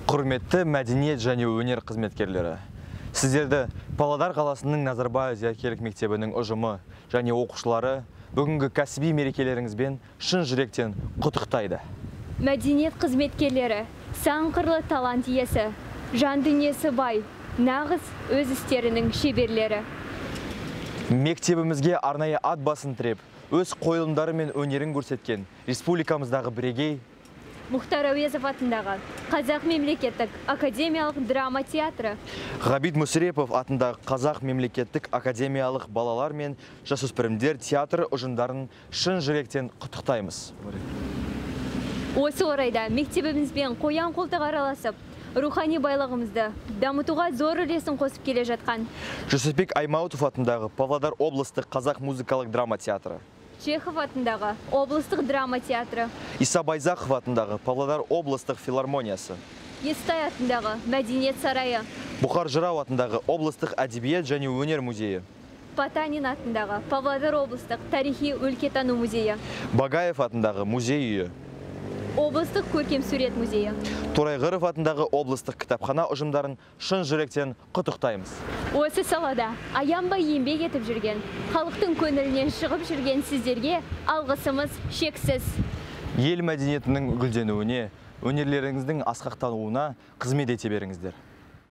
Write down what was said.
Құрметті мәдениет және өнер қызметкерлері. Сіздерді Павлодар қаласының Назарбаев зияткерлік мектебінің ұжымы және оқушылары бүгінгі кәсіби мерекелеріңізбен шын жүректен құттықтайды. Мәдениет қызметкерлері, сан қырлы талант иесі, жан дүниесі бай, нағыз өз істерінің шеберлері. Мектебімізге арнайы ат басын тіреп, өз қойылымдары мен өнерін көрсеткен республикамыздағы бірегей Мұхтар Әуезов атындағы Қазақ мемлекеттік академиялық драма театры, Ғабит Мүсірепов атындағы Қазақ мемлекеттік академиялық балалар мен жасөспірімдер театры ұжымдарын шын жүректен құттықтаймыз. Осы орайда мектебімізбен қоян-қолтық араласып, рухани байлығымызды дамытуға зор үлесін қосып келе жатқан Жүсіпбек Аймауытов атындағы Павлодар облыстық қазақ музыкалық драма театры, Чехов атындағы облыстық драма театры, Иса Байзақов атындағы Павлодар облыстық филармониясы, Естай атындағы мәдениет сарайы, Бұқар Жырау атындағы облыстық әдебиет және өнер музейі, Потанин атындағы Павлодар облыстық тарихи өлкетану музейі, Багаев атындағы музей үйі, облыстық көркем сурет музейі, Торайғыров атындағы облыстық кітапхана ұжымдарын шын жүректен құттықтаймыз. Осы салада аянбай еңбек етіп жүрген, халықтың көңілінен шығып жүрген сіздерге алғысымыз шексіз. Ел мәдениетінің гүлденуіне, өнерлеріңіздің асқақтануына қызмет ете беріңіздер.